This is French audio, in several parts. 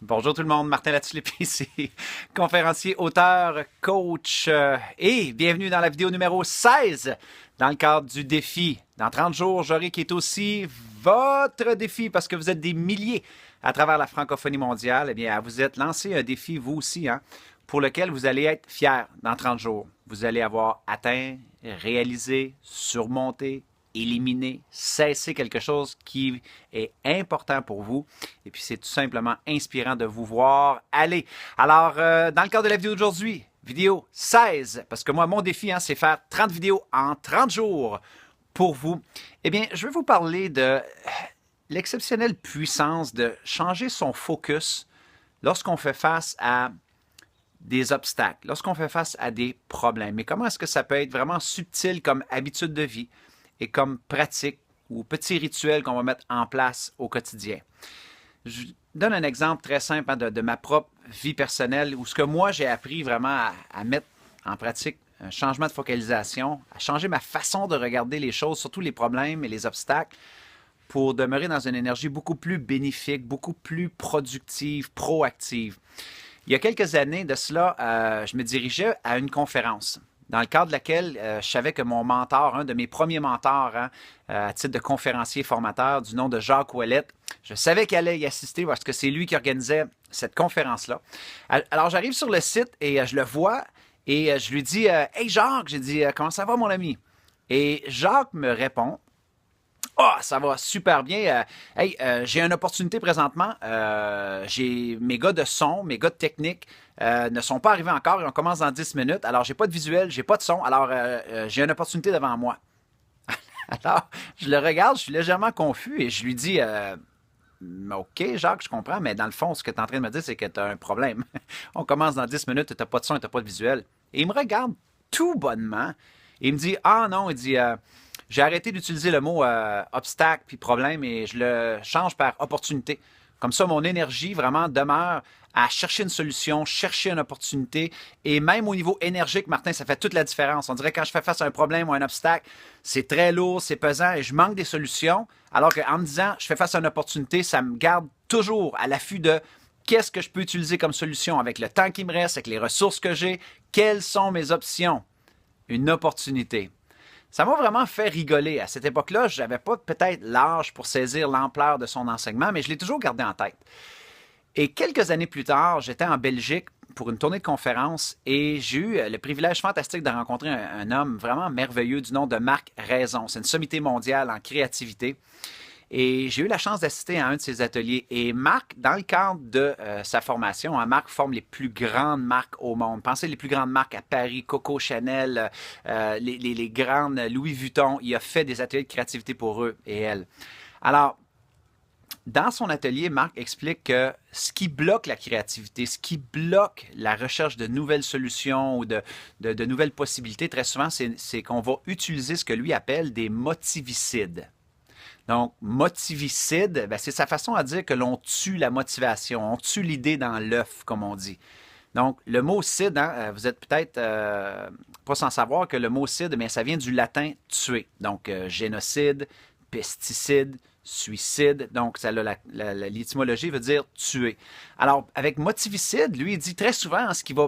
Bonjour tout le monde, Martin Latulippe ici, conférencier, auteur, coach et bienvenue dans la vidéo numéro 16 dans le cadre du défi. Dans 30 jours, j'aurai qui est aussi votre défi parce que vous êtes des milliers à travers la francophonie mondiale. Eh bien, vous êtes lancé un défi, vous aussi, pour lequel vous allez être fiers dans 30 jours. Vous allez avoir atteint, réalisé, surmonté, éliminer, cesser quelque chose qui est important pour vous. Et puis, c'est tout simplement inspirant de vous voir aller. Alors, dans le cadre de la vidéo d'aujourd'hui, vidéo 16, parce que moi, mon défi, c'est faire 30 vidéos en 30 jours pour vous. Eh bien, je vais vous parler de l'exceptionnelle puissance de changer son focus lorsqu'on fait face à des obstacles, lorsqu'on fait face à des problèmes. Mais comment est-ce que ça peut être vraiment subtil comme habitude de vie et comme pratique ou petit rituel qu'on va mettre en place au quotidien. Je donne un exemple très simple de ma propre vie personnelle où ce que moi j'ai appris vraiment à mettre en pratique un changement de focalisation, à changer ma façon de regarder les choses, surtout les problèmes et les obstacles, pour demeurer dans une énergie beaucoup plus bénéfique, beaucoup plus productive, proactive. Il y a quelques années de cela, je me dirigeais à une conférence dans le cadre de laquelle je savais que mon mentor, un de mes premiers mentors à titre de conférencier formateur du nom de Jacques Ouellette, je savais qu'il allait y assister parce que c'est lui qui organisait cette conférence-là. Alors j'arrive sur le site et je le vois et je lui dis « Hey Jacques », j'ai dit « Comment ça va mon ami ?» Et Jacques me répond « Ah, ça va super bien. J'ai une opportunité présentement. J'ai mes gars de son, mes gars de technique ne sont pas arrivés encore et on commence dans 10 minutes. Alors, j'ai pas de visuel, j'ai pas de son. Alors, j'ai une opportunité devant moi. » Alors, je le regarde, je suis légèrement confus et je lui dis OK, Jacques, je comprends, mais dans le fond, ce que tu es en train de me dire, c'est que tu as un problème. On commence dans 10 minutes, tu n'as pas de son et tu n'as pas de visuel. Et il me regarde tout bonnement et il me dit Ah non, il dit j'ai arrêté d'utiliser le mot obstacle puis problème et je le change par opportunité. Comme ça, mon énergie vraiment demeure à chercher une solution, chercher une opportunité. Et même au niveau énergique, Martin, ça fait toute la différence. On dirait que quand je fais face à un problème ou à un obstacle, c'est très lourd, c'est pesant et je manque des solutions. Alors qu'en me disant, je fais face à une opportunité, ça me garde toujours à l'affût de qu'est-ce que je peux utiliser comme solution avec le temps qui me reste, avec les ressources que j'ai, quelles sont mes options. Une opportunité. Ça m'a vraiment fait rigoler. À cette époque-là, je n'avais pas peut-être l'âge pour saisir l'ampleur de son enseignement, mais je l'ai toujours gardé en tête. Et quelques années plus tard, j'étais en Belgique pour une tournée de conférences et j'ai eu le privilège fantastique de rencontrer un homme vraiment merveilleux du nom de Marc Raison. C'est une sommité mondiale en créativité. Et j'ai eu la chance d'assister à un de ses ateliers. Et Marc, dans le cadre de sa formation, Marc forme les plus grandes marques au monde. Pensez les plus grandes marques à Paris, Coco Chanel, les grandes Louis Vuitton. Il a fait des ateliers de créativité pour eux et elles. Alors, dans son atelier, Marc explique que ce qui bloque la créativité, ce qui bloque la recherche de nouvelles solutions ou de nouvelles possibilités, très souvent, c'est qu'on va utiliser ce que lui appelle des motivicides. Donc, motivicide, c'est sa façon à dire que l'on tue la motivation, on tue l'idée dans l'œuf, comme on dit. Donc, le mot cide, vous êtes peut-être pas sans savoir que le mot cide, ça vient du latin tuer. Donc, génocide, pesticide, suicide. Donc, l'étymologie veut dire tuer. Alors, avec motivicide, lui, il dit très souvent ce qui va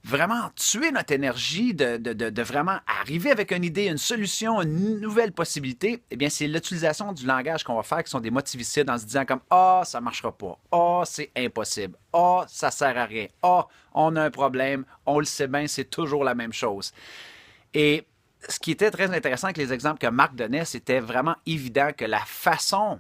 vraiment tuer notre énergie, de vraiment arriver avec une idée, une solution, une nouvelle possibilité, eh bien, c'est l'utilisation du langage qu'on va faire qui sont des motivicides en se disant comme « Ah, ça ne marchera pas. Ah, c'est impossible. Ah, ça ne sert à rien. Ah, on a un problème. On le sait bien, c'est toujours la même chose. » Et ce qui était très intéressant avec les exemples que Marc donnait, c'était vraiment évident que la façon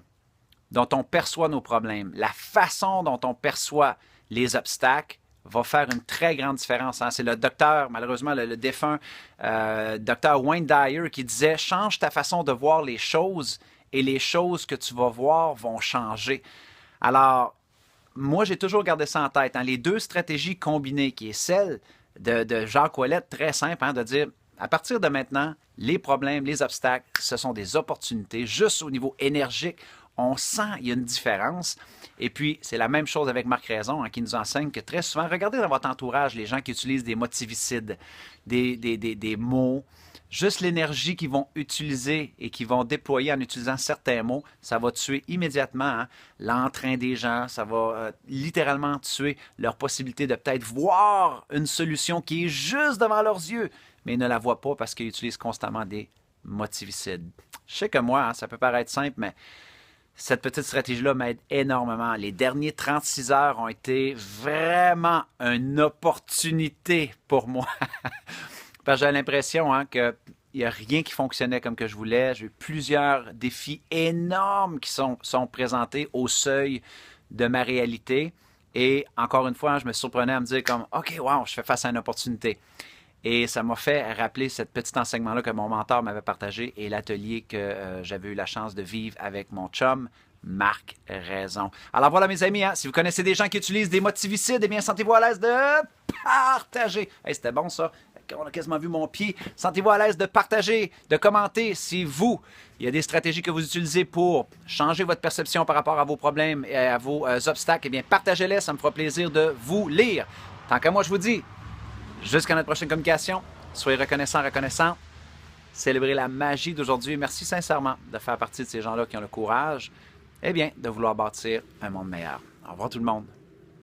dont on perçoit nos problèmes, la façon dont on perçoit les obstacles, va faire une très grande différence. C'est le docteur, malheureusement, le défunt docteur Wayne Dyer qui disait « Change ta façon de voir les choses et les choses que tu vas voir vont changer. » Alors, moi, j'ai toujours gardé ça en tête. Les deux stratégies combinées, qui est celle de Jacques Ouellette, très simple, de dire à partir de maintenant, les problèmes, les obstacles, ce sont des opportunités. Juste au niveau énergique, on sent qu'il y a une différence. Et puis, c'est la même chose avec Marc Raison, qui nous enseigne que très souvent, regardez dans votre entourage les gens qui utilisent des motivicides, des mots juste l'énergie qu'ils vont utiliser et qu'ils vont déployer en utilisant certains mots, ça va tuer immédiatement l'entrain des gens, ça va littéralement tuer leur possibilité de peut-être voir une solution qui est juste devant leurs yeux, mais ils ne la voient pas parce qu'ils utilisent constamment des motivicides. Je sais que moi, ça peut paraître simple, mais cette petite stratégie-là m'aide énormément. Les derniers 36 heures ont été vraiment une opportunité pour moi. Parce que j'ai l'impression qu'il n'y a rien qui fonctionnait comme que je voulais. J'ai eu plusieurs défis énormes qui sont présentés au seuil de ma réalité. Et encore une fois, je me surprenais à me dire comme, OK, wow, je fais face à une opportunité. Et ça m'a fait rappeler ce petit enseignement-là que mon mentor m'avait partagé et l'atelier que j'avais eu la chance de vivre avec mon chum, Marc Raison. Alors voilà mes amis, si vous connaissez des gens qui utilisent des motivicides, eh bien sentez-vous à l'aise de partager. Hey, c'était bon ça. On a quasiment vu mon pied. Sentez-vous à l'aise de partager, de commenter si vous, il y a des stratégies que vous utilisez pour changer votre perception par rapport à vos problèmes et à vos obstacles. Eh bien, partagez-les, ça me fera plaisir de vous lire. Tant qu'à moi, je vous dis, jusqu'à notre prochaine communication, soyez reconnaissants. Célébrez la magie d'aujourd'hui. Merci sincèrement de faire partie de ces gens-là qui ont le courage, de vouloir bâtir un monde meilleur. Au revoir tout le monde.